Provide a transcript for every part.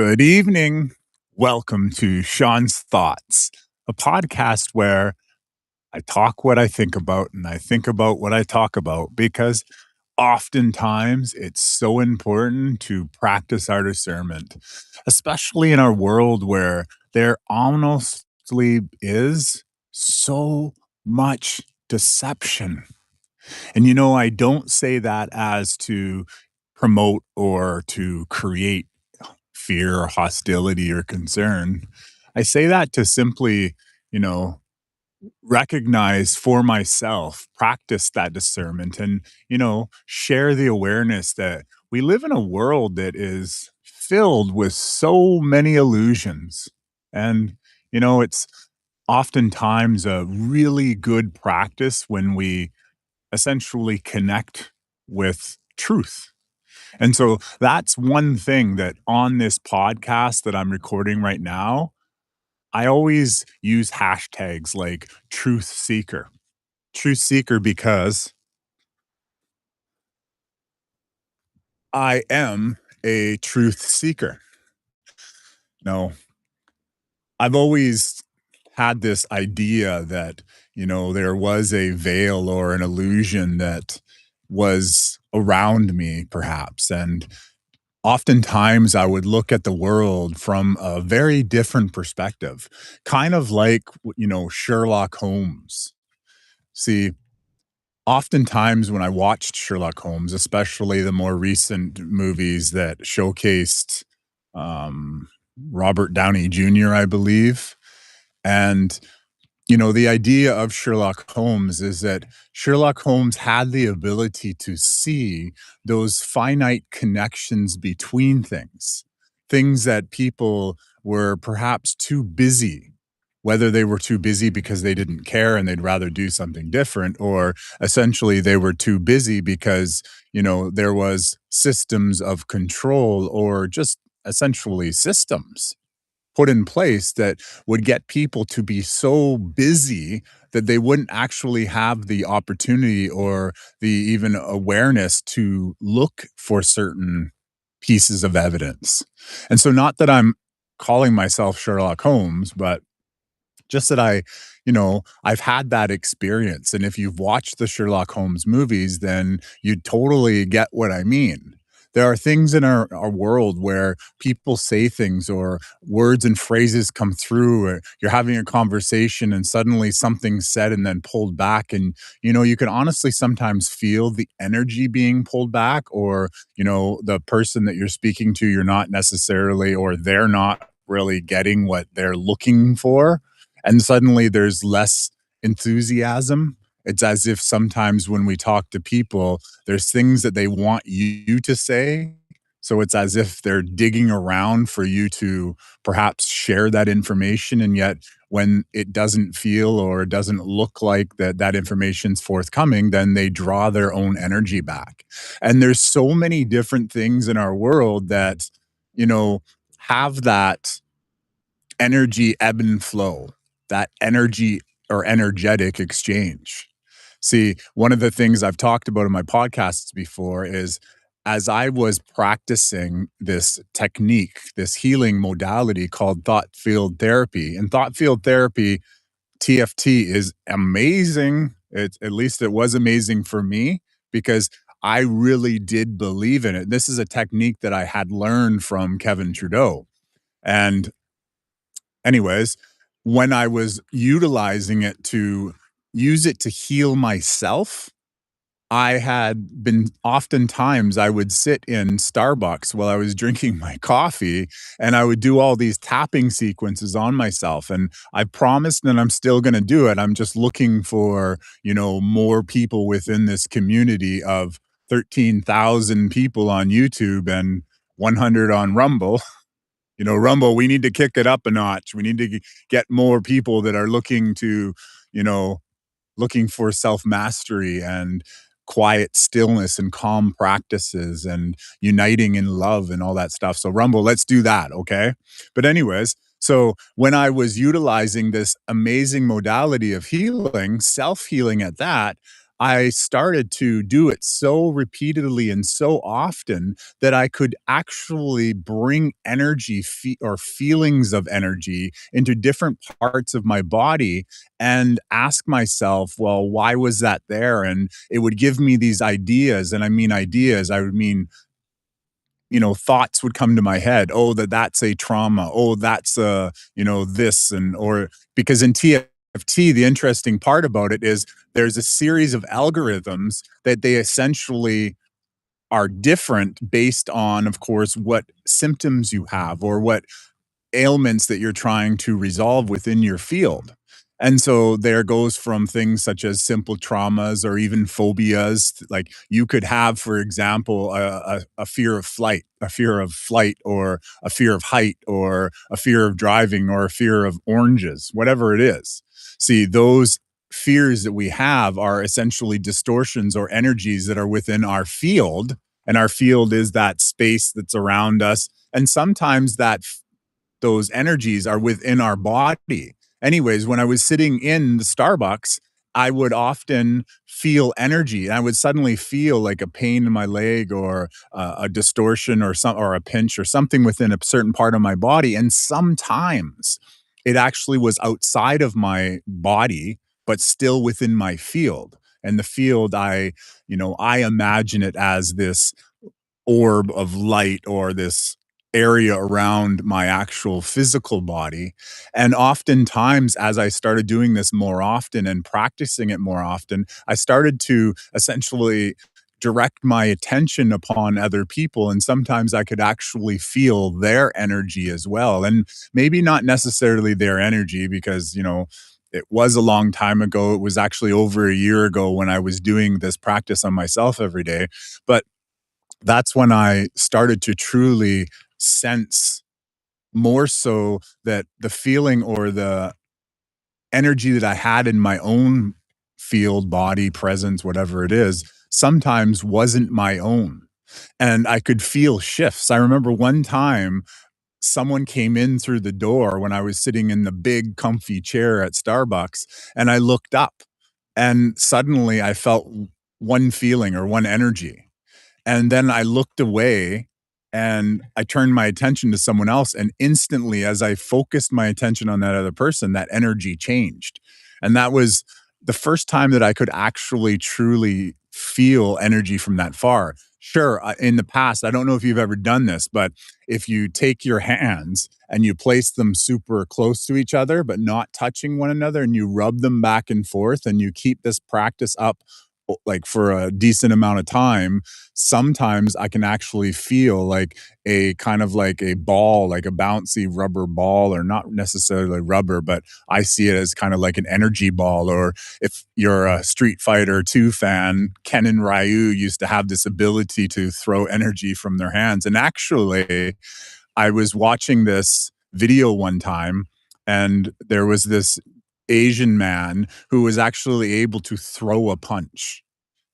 Good evening. Welcome to Sean's Thoughts, a podcast where I talk what I think about and I think about what I talk about because oftentimes it's so important to practice our discernment, especially in our world where there honestly is so much deception. And I don't say that as to promote or to create fear or hostility or concern. I say that to simply, you know, recognize for myself, practice that discernment and, share the awareness that we live in a world that is filled with so many illusions. And, it's oftentimes a really good practice when we essentially connect with truth. And so that's one thing that on this podcast that I'm recording right now, I always use hashtags like truth seeker. Truth seeker because I am a truth seeker. No, I've always had this idea that, there was a veil or an illusion that was around me, perhaps. And oftentimes, I would look at the world from a very different perspective, kind of like, Sherlock Holmes. See, oftentimes when I watched Sherlock Holmes, especially the more recent movies that showcased um, Robert Downey Jr., I believe, and the idea of Sherlock Holmes is that Sherlock Holmes had the ability to see those finite connections between things, things that people were perhaps too busy, whether they were too busy because they didn't care and they'd rather do something different, or essentially they were too busy because, there was systems of control or just essentially systems put in place that would get people to be so busy that they wouldn't actually have the opportunity or the even awareness to look for certain pieces of evidence. And so, not that I'm calling myself Sherlock Holmes, but just that I've had that experience. And if you've watched the Sherlock Holmes movies, then you totally get what I mean. There are things in our world where people say things or words and phrases come through, or you're having a conversation and suddenly something's said and then pulled back. And, you can honestly sometimes feel the energy being pulled back, or, the person that you're speaking to, you're not necessarily, or they're not really getting what they're looking for, and suddenly there's less enthusiasm. It's as if sometimes when we talk to people, there's things that they want you to say. So it's as if they're digging around for you to perhaps share that information. And yet, when it doesn't feel or it doesn't look like that information's forthcoming, then they draw their own energy back. And there's so many different things in our world that, you know, have that energy ebb and flow, that energy or energetic exchange. See, one of the things I've talked about in my podcasts before is as I was practicing this technique, this healing modality called thought field therapy, and thought field therapy, TFT, is amazing. At least it was amazing for me because I really did believe in it. This is a technique that I had learned from Kevin Trudeau. And anyways, when I was utilizing it to use it to heal myself, I had been oftentimes I would sit in Starbucks while I was drinking my coffee and I would do all these tapping sequences on myself. And I promised that I'm still going to do it. I'm just looking for, more people within this community of 13,000 people on YouTube and 100 on Rumble. Rumble, we need to kick it up a notch. We need to get more people that are looking to, you know, looking for self mastery and quiet stillness and calm practices and uniting in love and all that stuff. So, Rumble, let's do that. Okay. But, anyways, so when I was utilizing this amazing modality of healing, self healing at that, I started to do it so repeatedly and so often that I could actually bring energy or feelings of energy into different parts of my body and ask myself, well, why was that there? And it would give me these ideas. And I mean, ideas, I would mean, thoughts would come to my head. Oh, that's a trauma. Oh, that's this or because in TFT, the interesting part about it is there's a series of algorithms that they essentially are different based on, of course, what symptoms you have or what ailments that you're trying to resolve within your field. And so there goes from things such as simple traumas or even phobias. Like you could have, for example, a fear of flight, or a fear of height, or a fear of driving, or a fear of oranges, whatever it is. See, those fears that we have are essentially distortions or energies that are within our field. And our field is that space that's around us. And sometimes those energies are within our body. Anyways, when I was sitting in the Starbucks, I would often feel energy. And I would suddenly feel like a pain in my leg or a distortion or a pinch or something within a certain part of my body. And sometimes it actually was outside of my body, but still within my field. And the field, I imagine it as this orb of light or this area around my actual physical body. And oftentimes, as I started doing this more often and practicing it more often, I started to essentially direct my attention upon other people. And sometimes I could actually feel their energy as well. And maybe not necessarily their energy because, it was a long time ago. It was actually over a year ago when I was doing this practice on myself every day. But that's when I started to truly sense more so that the feeling or the energy that I had in my own field, body, presence, whatever it is, sometimes wasn't my own. And I could feel shifts. I remember one time someone came in through the door when I was sitting in the big comfy chair at Starbucks, and I looked up and suddenly I felt one feeling or one energy. And then I looked away and I turned my attention to someone else. And instantly, as I focused my attention on that other person, that energy changed. And that was the first time that I could actually truly feel energy from that far. Sure, in the past, I don't know if you've ever done this, but if you take your hands and you place them super close to each other, but not touching one another, and you rub them back and forth, and you keep this practice up like for a decent amount of time, sometimes I can actually feel like a kind of like a ball, like a bouncy rubber ball, or not necessarily rubber, but I see it as kind of like an energy ball. Or if you're a Street Fighter 2 fan, Ken and Ryu used to have this ability to throw energy from their hands. And actually, I was watching this video one time, and there was this Asian man who was actually able to throw a punch.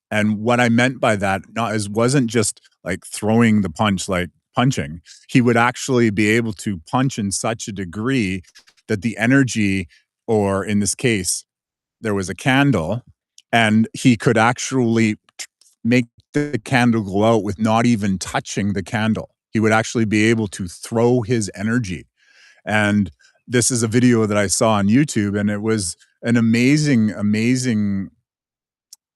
And what I meant by that not is wasn't just like throwing the punch like punching. He would actually be able to punch in such a degree that the energy, or in this case, there was a candle, and he could actually make the candle go out with not even touching the candle. He would actually be able to throw his energy. And this is a video that I saw on YouTube, and it was an amazing, amazing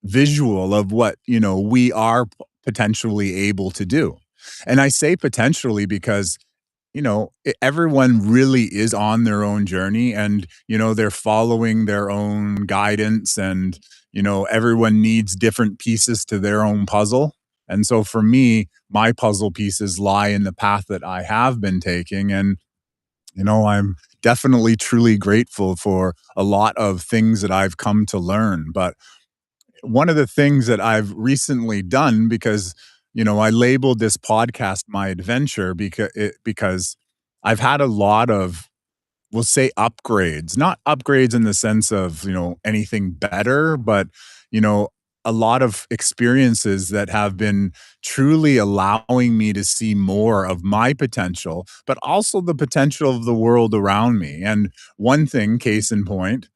visual of what, we are potentially able to do. And I say potentially because, everyone really is on their own journey, and, they're following their own guidance, and, everyone needs different pieces to their own puzzle. And so for me, my puzzle pieces lie in the path that I have been taking. And, I'm definitely truly grateful for a lot of things that I've come to learn. But one of the things that I've recently done, because, I labeled this podcast my adventure because I've had a lot of, we'll say, upgrades, not upgrades in the sense of, anything better, but, you know, a lot of experiences that have been truly allowing me to see more of my potential, but also the potential of the world around me. And one thing, case in point,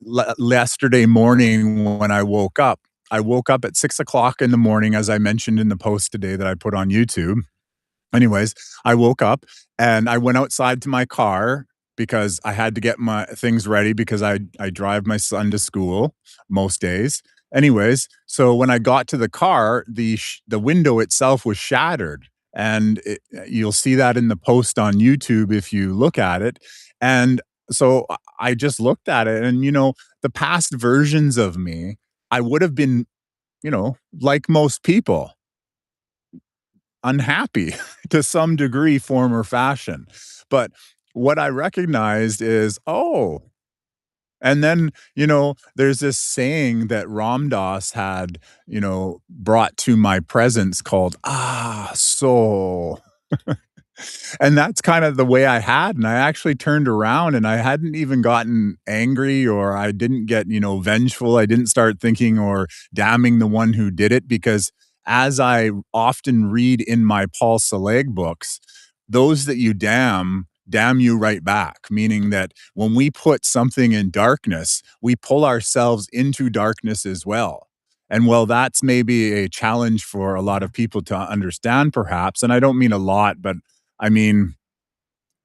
yesterday morning when I woke up at 6 o'clock in the morning, as I mentioned in the post today that I put on YouTube. Anyways, I woke up and I went outside to my car because I had to get my things ready because I drive my son to school most days. Anyways, so when I got to the car, the window itself was shattered, and you'll see that in the post on YouTube if you look at it. And so I just looked at it, and the past versions of me, I would have been, like most people, unhappy to some degree, form, or fashion. But what I recognized is, oh, and then, there's this saying that Ram Dass had, brought to my presence called, so. And that's kind of the way I had, and I actually turned around and I hadn't even gotten angry, or I didn't get, vengeful. I didn't start thinking or damning the one who did it, because as I often read in my Paul Saleg books, those that you damn you right back, meaning that when we put something in darkness, we pull ourselves into darkness as well. And well, that's maybe a challenge for a lot of people to understand, perhaps. And I don't mean a lot, but I mean,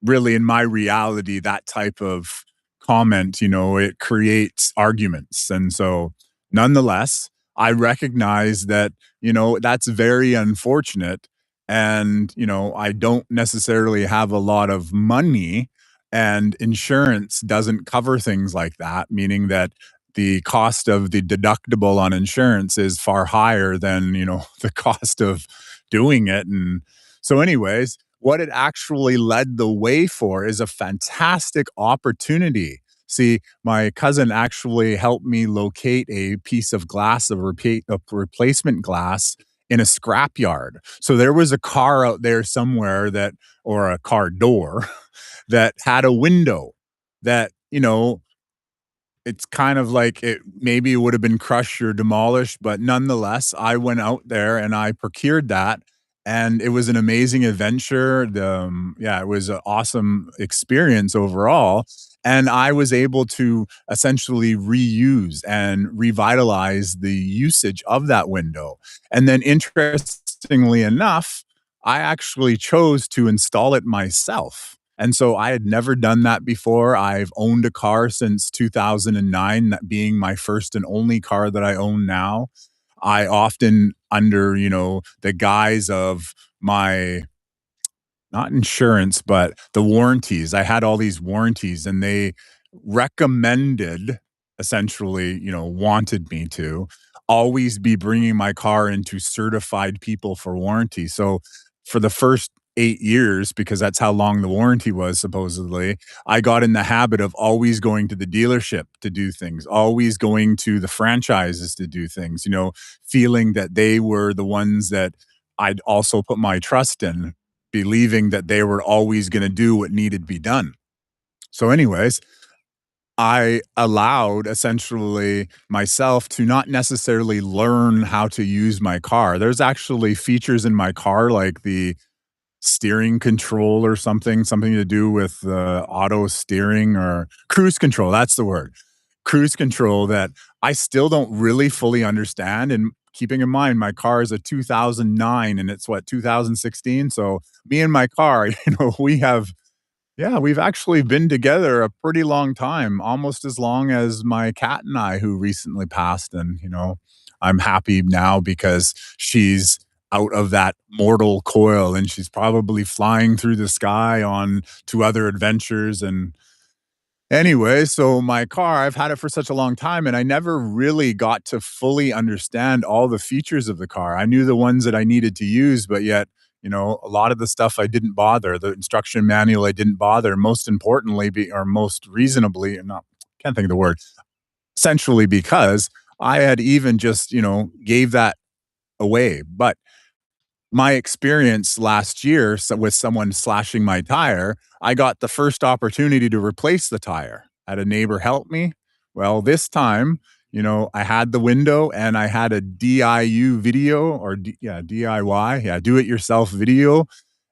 really, in my reality, that type of comment, it creates arguments. And so, nonetheless, I recognize that, that's very unfortunate. And, I don't necessarily have a lot of money, and insurance doesn't cover things like that, meaning that the cost of the deductible on insurance is far higher than, the cost of doing it. And so, anyways, what it actually led the way for is a fantastic opportunity. See, my cousin actually helped me locate a piece of glass, of replacement glass in a scrapyard. So there was a car out there somewhere or a car door that had a window that, it's kind of like it maybe it would have been crushed or demolished, but nonetheless, I went out there and I procured that, and it was an amazing adventure. Yeah, it was an awesome experience overall, and I was able to essentially reuse and revitalize the usage of that window. And then interestingly enough, I actually chose to install it myself. And so I had never done that before. I've owned a car since 2009, that being my first and only car that I own now. I often, under, the guise of my, not insurance, but the warranties. I had all these warranties, and they recommended, essentially, wanted me to always be bringing my car into certified people for warranty. So for the first 8 years, because that's how long the warranty was, supposedly, I got in the habit of always going to the dealership to do things, always going to the franchises to do things, feeling that they were the ones that I'd also put my trust in, believing that they were always going to do what needed to be done. So, anyways, I allowed essentially myself to not necessarily learn how to use my car. There's actually features in my car like the steering control or something to do with auto steering or cruise control. That's the word. Cruise control that I still don't really fully understand. And keeping in mind, my car is a 2009 and it's what, 2016. So me and my car, yeah, we've actually been together a pretty long time, almost as long as my cat and I, who recently passed. And, I'm happy now because she's out of that mortal coil and she's probably flying through the sky on to other adventures. And anyway, so my car, I've had it for such a long time, and I never really got to fully understand all the features of the car. I knew the ones that I needed to use, but yet, a lot of the stuff I didn't bother. The instruction manual I didn't bother. Most importantly, or most reasonably, not can't think of the word. Essentially, because I had even just gave that away. But my experience last year, with someone slashing my tire, I got the first opportunity to replace the tire. Had a neighbor help me. Well, this time, I had the window and I had a DIY video, or yeah, DIY, yeah, do it yourself video.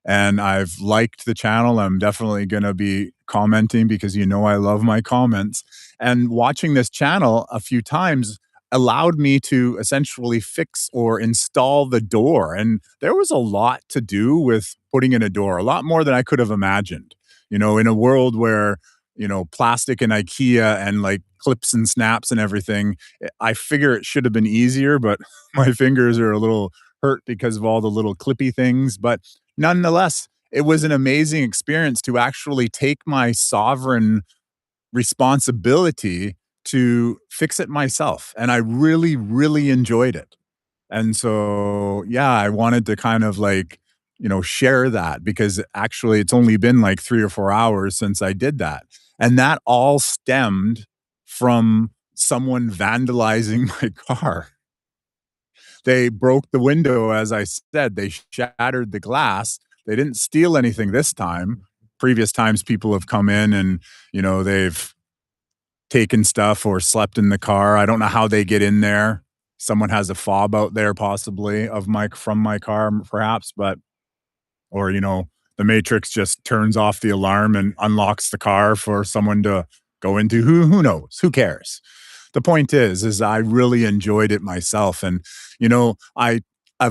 And I've liked the channel. I'm definitely going to be commenting because you know I love my comments. And watching this channel a few times allowed me to essentially fix or install the door. And there was a lot to do with putting in a door, a lot more than I could have imagined. You know, in a world where, you know, plastic and IKEA and like clips and snaps and everything, I figure it should have been easier, but my fingers are a little hurt because of all the little clippy things. But nonetheless, it was an amazing experience to actually take my sovereign responsibility to fix it myself. And I really, really enjoyed it. And so, yeah, I wanted to kind of like, you know, share that because actually it's only been like 3 or 4 hours since I did that. And that all stemmed from someone vandalizing my car. They broke the window, as I said, they shattered the glass. They didn't steal anything this time. Previous times people have come in and, you know, they've taken stuff or slept in the car. I don't know how they get in there. Someone has a fob out there possibly of my from my car perhaps, but or, you know, the Matrix just turns off the alarm and unlocks the car for someone to go into. Who knows? Who cares? The point is I really enjoyed it myself. And, you know, I've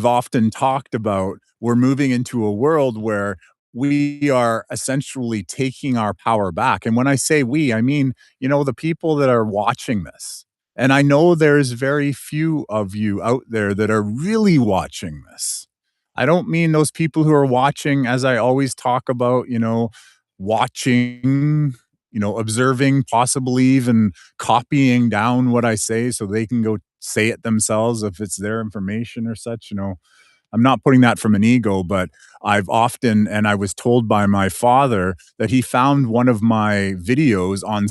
often talked about we're moving into a world where we are essentially taking our power back. And when I say we, I mean, you know, the people that are watching this. And I know there's very few of you out there that are really watching this. I don't mean those people who are watching, as I always talk about, you know, watching, you know, observing, possibly even copying down what I say so they can go say it themselves if it's their information or such, you know. I'm not putting that from an ego, but I've often, and I was told by my father that he found one of my videos on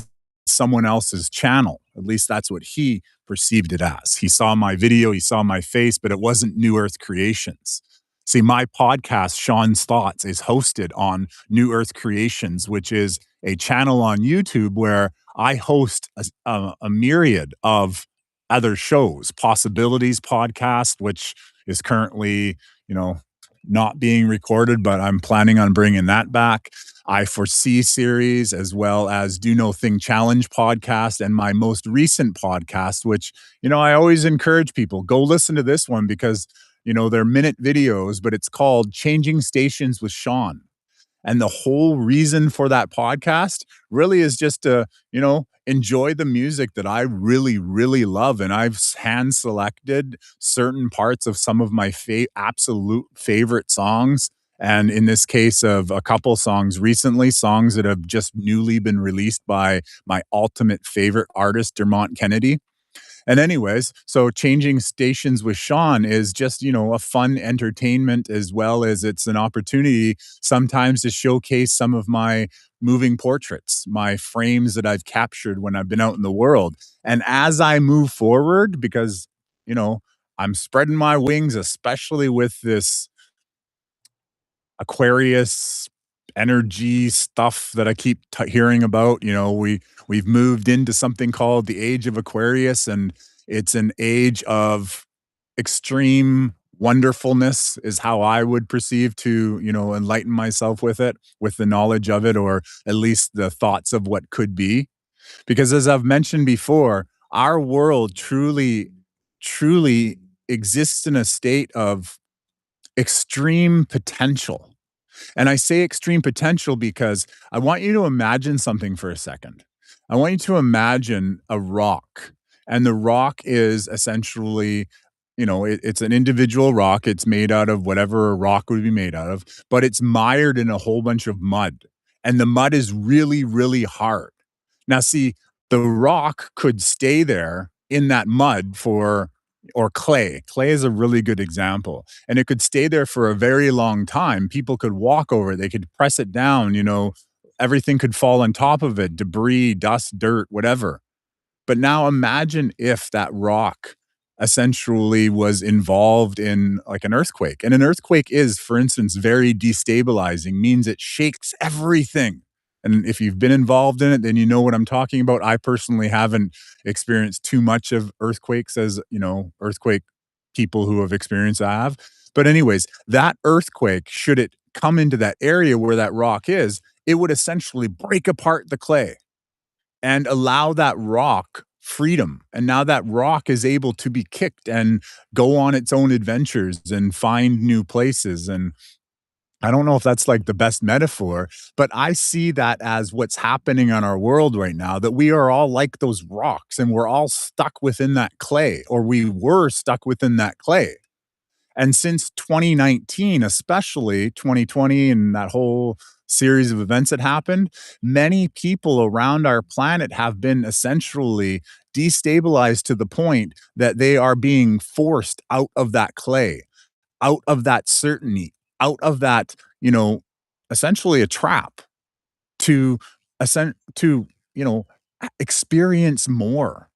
someone else's channel. At least that's what he perceived it as. He saw my video, he saw my face, but it wasn't New Earth Creations. See, my podcast, Sean's Thoughts, is hosted on New Earth Creations, which is a channel on YouTube where I host a myriad of other shows, Possibilities podcast, which is currently, you know, not being recorded, but I'm planning on bringing that back. I Foresee series, as well as Do No Thing Challenge podcast, and my most recent podcast, which, you know, I always encourage people go listen to this one because, you know, they're minute videos, but it's called Changing Stations with Shawn. And the whole reason for that podcast really is just to, you know, enjoy the music that I really, really love. And I've hand selected certain parts of some of my absolute favorite songs. And in this case of a couple songs recently, songs that have just newly been released by my ultimate favorite artist, Dermont Kennedy. And anyways, so changing stations with Shawn is just, you know, a fun entertainment as well as it's an opportunity sometimes to showcase some of my moving portraits, my frames that I've captured when I've been out in the world. And as I move forward, because, you know, I'm spreading my wings, especially with this Aquarius energy stuff that I keep hearing about. You know, we've moved into something called the age of Aquarius, and it's an age of extreme wonderfulness is how I would perceive to, you know, enlighten myself with it, with the knowledge of it, or at least the thoughts of what could be. Because as I've mentioned before, our world truly, truly exists in a state of extreme potential. And I say extreme potential because I want you to imagine something for a second. I want you to imagine a rock, and the rock is essentially, you know, it's an individual rock. It's made out of whatever a rock would be made out of, but it's mired in a whole bunch of mud, and the mud is really, really hard. Now, see, the rock could stay there in that mud for, or clay. Clay is a really good example, and it could stay there for a very long time. People could walk over it, they could press it down, you know, everything could fall on top of it, debris, dust, dirt, whatever. But now imagine if that rock essentially was involved in like an earthquake. And an earthquake is, for instance, very destabilizing, means it shakes everything. And if you've been involved in it, then you know what I'm talking about. I personally haven't experienced too much of earthquakes as, you know, earthquake people who have experienced have. But anyways, that earthquake, should it come into that area where that rock is, it would essentially break apart the clay and allow that rock freedom. And now that rock is able to be kicked and go on its own adventures and find new places. And I don't know if that's like the best metaphor, but I see that as what's happening in our world right now, that we are all like those rocks and we're all stuck within that clay, or we were stuck within that clay. And since 2019, especially 2020 and that whole series of events that happened, many people around our planet have been essentially destabilized to the point that they are being forced out of that clay, out of that certainty, out of that, essentially a trap to to, experience more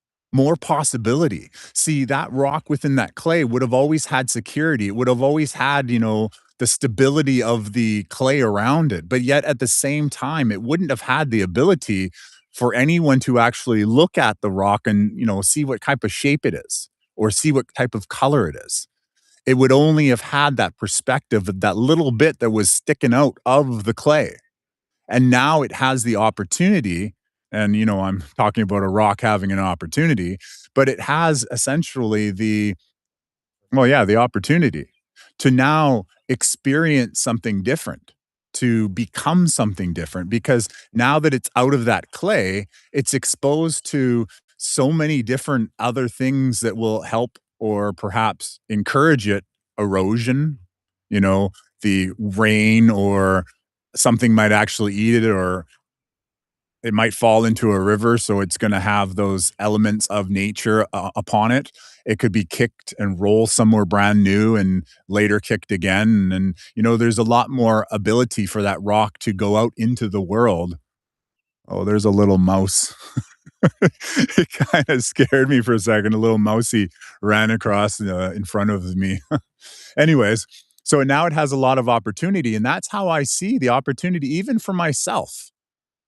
possibility. See, that rock within that clay would have always had security. It would have always had, the stability of the clay around it. But yet at the same time, it wouldn't have had the ability for anyone to actually look at the rock and, see what type of shape it is or see what type of color it is. It would only have had that perspective of that little bit that was sticking out of the clay. And now it has the opportunity, and, I'm talking about a rock having an opportunity, but it has essentially the opportunity to now experience something different, to become something different, because now that it's out of that clay, it's exposed to so many different other things that will help or perhaps encourage it. Erosion, you know, the rain or something might actually eat it, or it might fall into a river, so it's gonna have those elements of nature upon it. It could be kicked and roll somewhere brand new and later kicked again, and, there's a lot more ability for that rock to go out into the world. Oh, there's a little mouse. It kinda scared me for a second. A little mousey ran across, in front of me. Anyways, so now it has a lot of opportunity, and that's how I see the opportunity even for myself.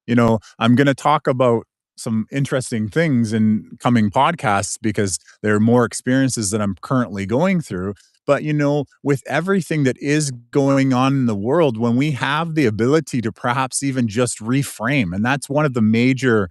I'm going to talk about some interesting things in coming podcasts because there are more experiences that I'm currently going through. But, with everything that is going on in the world, when we have the ability to perhaps even just reframe, and that's one of the major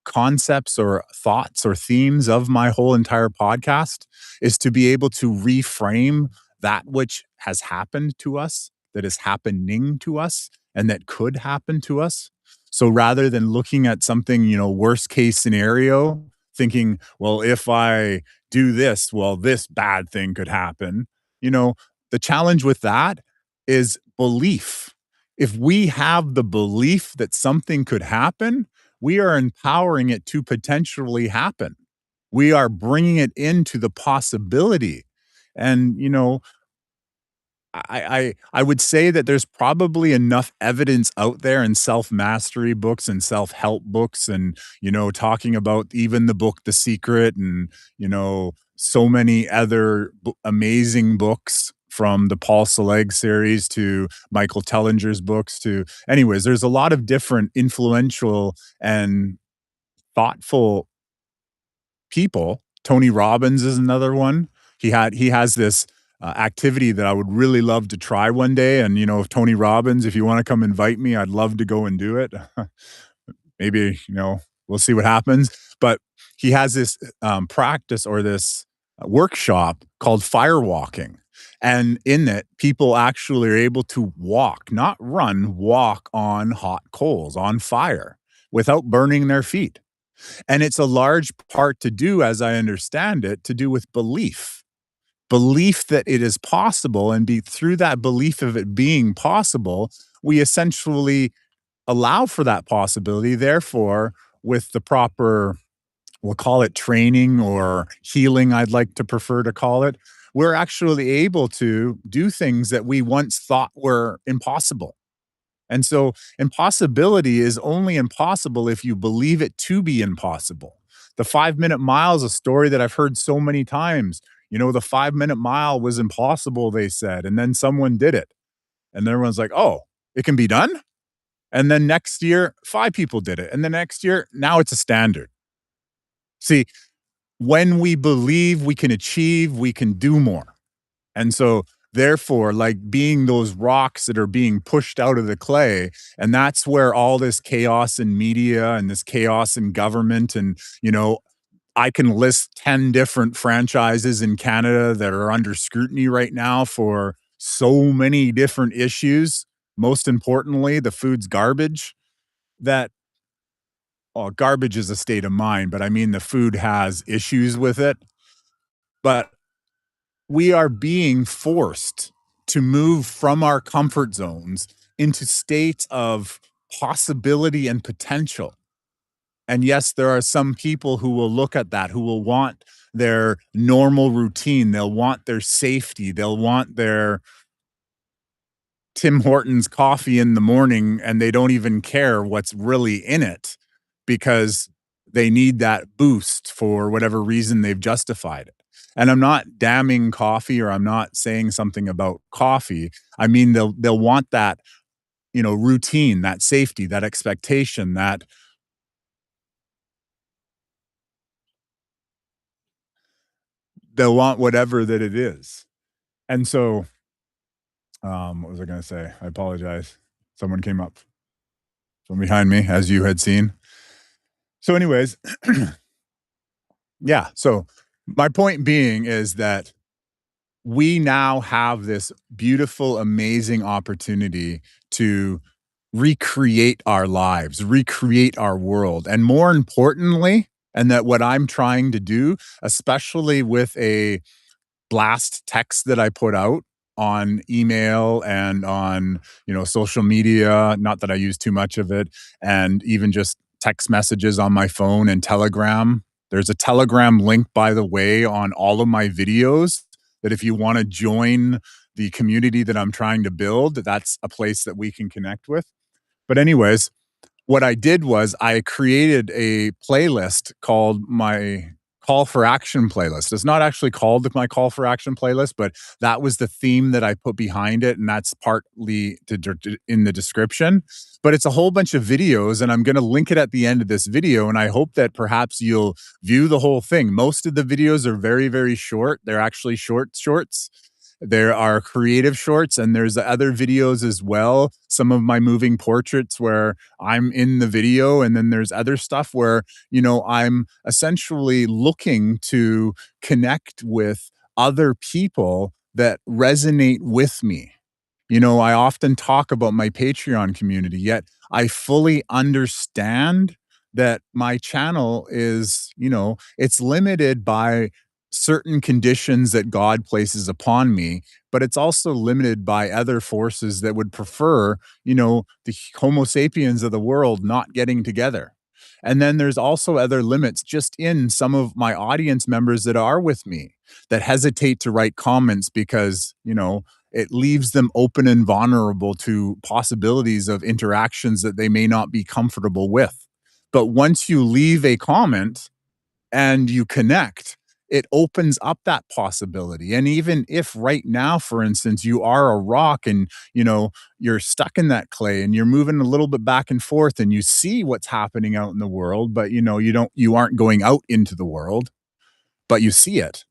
concepts or thoughts or themes of my whole entire podcast, is to be able to reframe that which has happened to us, that is happening to us, and that could happen to us. So rather than looking at something, worst case scenario, thinking, well, if I do this, well, this bad thing could happen. You know, the challenge with that is belief. If we have the belief that something could happen, we are empowering it to potentially happen. We are bringing it into the possibility. And, I would say that there's probably enough evidence out there in self-mastery books and self-help books and, talking about even the book The Secret and, so many other amazing books from the Paul Selig series to Michael Tellinger's books to anyways, there's a lot of different influential and thoughtful people. Tony Robbins is another one. He has this activity that I would really love to try one day. And if Tony Robbins, if you want to come invite me, I'd love to go and do it. Maybe we'll see what happens. But he has this practice or this workshop called Firewalking. And in it, people actually are able to walk, not run, walk on hot coals, on fire, without burning their feet. And it's a large part to do, as I understand it, to do with belief that it is possible. And be through that belief of it being possible, we essentially allow for that possibility. Therefore, with the proper, we'll call it training or healing, I'd like to prefer to call it, we're actually able to do things that we once thought were impossible. And so impossibility is only impossible if you believe it to be impossible. The 5 minute mile is a story that I've heard so many times. The 5 minute mile was impossible, they said, and then someone did it. And everyone's like, oh, it can be done. And then next year, five people did it. And the next year, now it's a standard. See, when we believe we can achieve, we can do more. And so Therefore, like being those rocks that are being pushed out of the clay, and that's where all this chaos in media and this chaos in government and, I can list 10 different franchises in Canada that are under scrutiny right now for so many different issues. Most importantly, the food's garbage that well, garbage is a state of mind, but I mean the food has issues with it. But we are being forced to move from our comfort zones into states of possibility and potential. And yes, there are some people who will look at that, who will want their normal routine. They'll want their safety. They'll want their Tim Hortons coffee in the morning, and they don't even care what's really in it because they need that boost for whatever reason they've justified it. And I'm not damning coffee or I'm not saying something about coffee. I mean, they'll want that, routine, that safety, that expectation, that they'll want whatever that it is. And so, what was I going to say? I apologize. Someone came up from behind me, as you had seen. So, anyways, yeah. So, my point being is that we now have this beautiful, amazing opportunity to recreate our lives, recreate our world. And more importantly, and that what I'm trying to do, especially with a blast text that I put out on email and on, social media, not that I use too much of it, and even just text messages on my phone and Telegram. There's a Telegram link, by the way, on all of my videos that if you want to join the community that I'm trying to build, that's a place that we can connect with. But anyways, what I did was I created a playlist called my call for action playlist. It's not actually called my call for action playlist, but that was the theme that I put behind it. And that's partly in the description. But it's a whole bunch of videos, and I'm going to link it at the end of this video. And I hope that perhaps you'll view the whole thing. Most of the videos are very, very short. They're actually shorts. There are creative shorts, and there's other videos as well. Some of my moving portraits where I'm in the video, and then there's other stuff where, I'm essentially looking to connect with other people that resonate with me. I often talk about my Patreon community, yet I fully understand that my channel is, it's limited by certain conditions that God places upon me, but it's also limited by other forces that would prefer, the Homo sapiens of the world not getting together. And then there's also other limits just in some of my audience members that are with me that hesitate to write comments because, it leaves them open and vulnerable to possibilities of interactions that they may not be comfortable with. But once you leave a comment and you connect, it opens up that possibility. And even if right now, for instance, you are a rock and you're stuck in that clay and you're moving a little bit back and forth and you see what's happening out in the world, but you aren't going out into the world, but you see it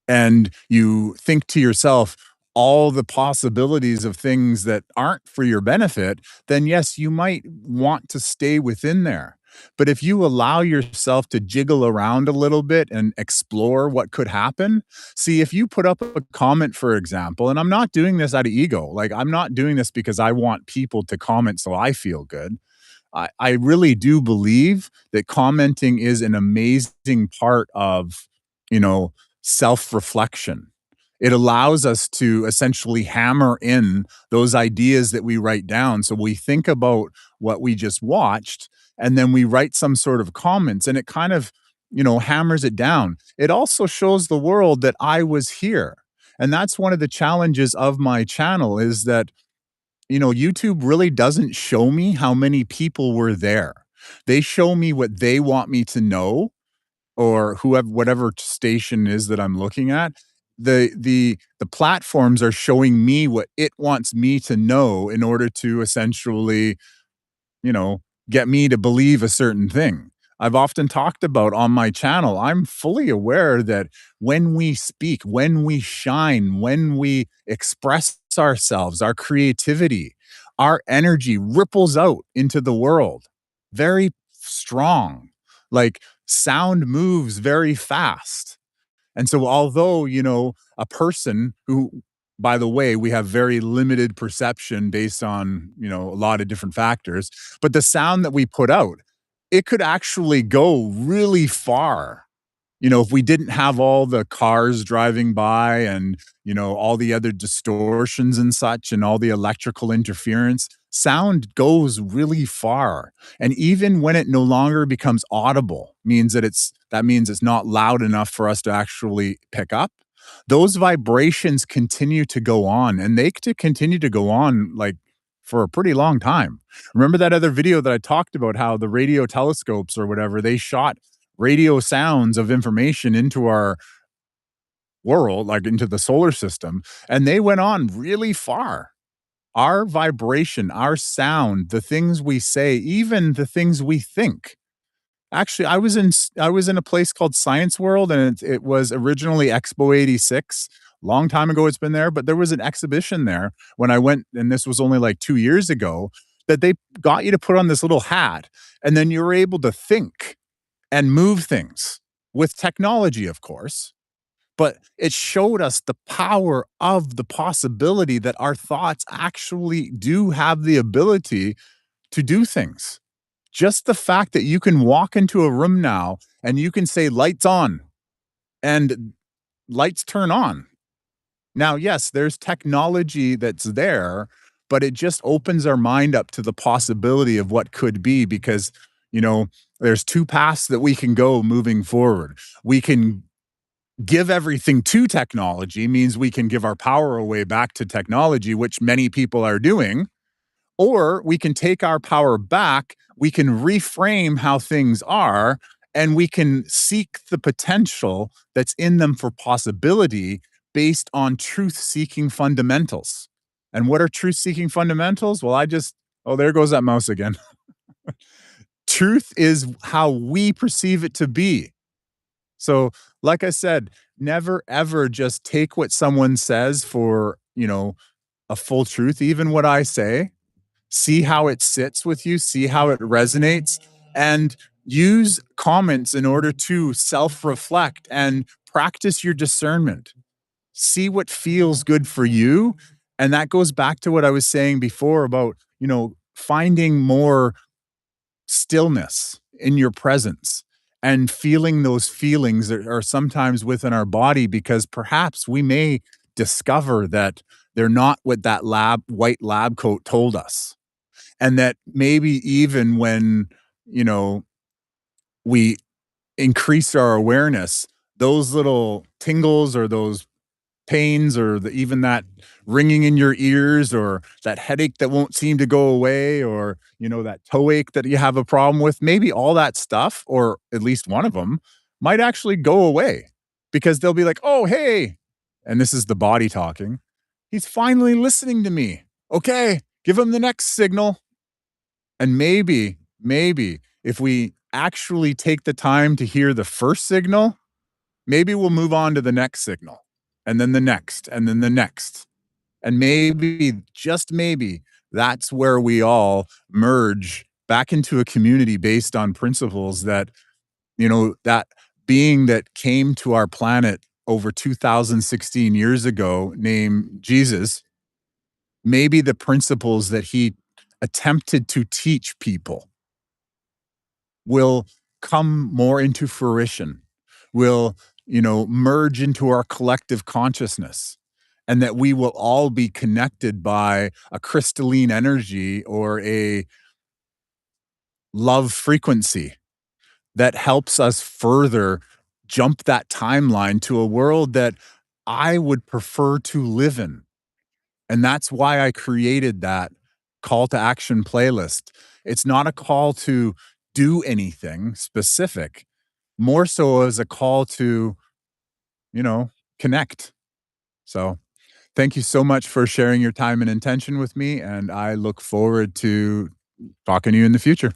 and you think to yourself all the possibilities of things that aren't for your benefit, then yes, you might want to stay within there. But if you allow yourself to jiggle around a little bit and explore what could happen, see, if you put up a comment, for example, and I'm not doing this out of ego, like I'm not doing this because I want people to comment so I feel good. I really do believe that commenting is an amazing part of, you know, self reflection. It allows us to essentially hammer in those ideas that we write down. So we think about what we just watched and then we write some sort of comments and it kind of, hammers it down. It also shows the world that I was here. And that's one of the challenges of my channel is that YouTube really doesn't show me how many people were there. They show me what they want me to know or whoever whatever station is that I'm looking at. The platforms are showing me what it wants me to know in order to essentially, you know, get me to believe a certain thing. I've often talked about on my channel, I'm fully aware that when we speak, when we shine, when we express ourselves, our creativity, our energy ripples out into the world very strong. Like sound moves very fast. And so, although, a person who, by the way, we have very limited perception based on, a lot of different factors, but the sound that we put out, it could actually go really far. If we didn't have all the cars driving by and, all the other distortions and such and all the electrical interference, sound goes really far. And even when it no longer becomes audible, that means it's not loud enough for us to actually pick up. Those vibrations continue to go on and continue to go on like for a pretty long time. Remember that other video that I talked about how the radio telescopes or whatever, they shot radio sounds of information into our world, like into the solar system, and they went on really far. Our vibration, our sound, the things we say, even the things we think. Actually, I was in a place called Science World, and it was originally Expo 86. Long time ago it's been there, but there was an exhibition there when I went, and this was only like 2 years ago, that they got you to put on this little hat, and then you were able to think and move things with technology, of course. But it showed us the power of the possibility that our thoughts actually do have the ability to do things. Just the fact that you can walk into a room now and you can say lights on and lights turn on. Now, yes, there's technology that's there, but it just opens our mind up to the possibility of what could be because, you know, there's two paths that we can go moving forward. We can give everything to technology, means we can give our power away back to technology, which many people are doing, or we can take our power back, we can reframe how things are, and we can seek the potential that's in them for possibility based on truth seeking fundamentals. And what are truth seeking fundamentals? Well, oh, there goes that mouse again. Truth is how we perceive it to be. So, like I said, never ever just take what someone says for, a full truth, even what I say. See how it sits with you, see how it resonates, and use comments in order to self reflect and practice your discernment. See what feels good for you. And that goes back to what I was saying before about, finding more stillness in your presence and feeling those feelings that are sometimes within our body because perhaps we may discover that they're not what that white lab coat told us, and that maybe even when, you know, we increase our awareness, those little tingles or those pains or even that ringing in your ears or that headache that won't seem to go away or, that toe ache that you have a problem with, maybe all that stuff, or at least one of them, might actually go away because they'll be like, oh, hey, and this is the body talking. He's finally listening to me. Okay, give him the next signal. And maybe if we actually take the time to hear the first signal, maybe we'll move on to the next signal and then the next and then the next. And maybe, just maybe, that's where we all merge back into a community based on principles that, that being that came to our planet over 2016 years ago, named Jesus, maybe the principles that he attempted to teach people will come more into fruition, will, merge into our collective consciousness, and that we will all be connected by a crystalline energy or a love frequency that helps us further jump that timeline to a world that I would prefer to live in. And that's why I created that call to action playlist. It's not a call to do anything specific, more so as a call to, connect. So thank you so much for sharing your time and intention with me. And I look forward to talking to you in the future.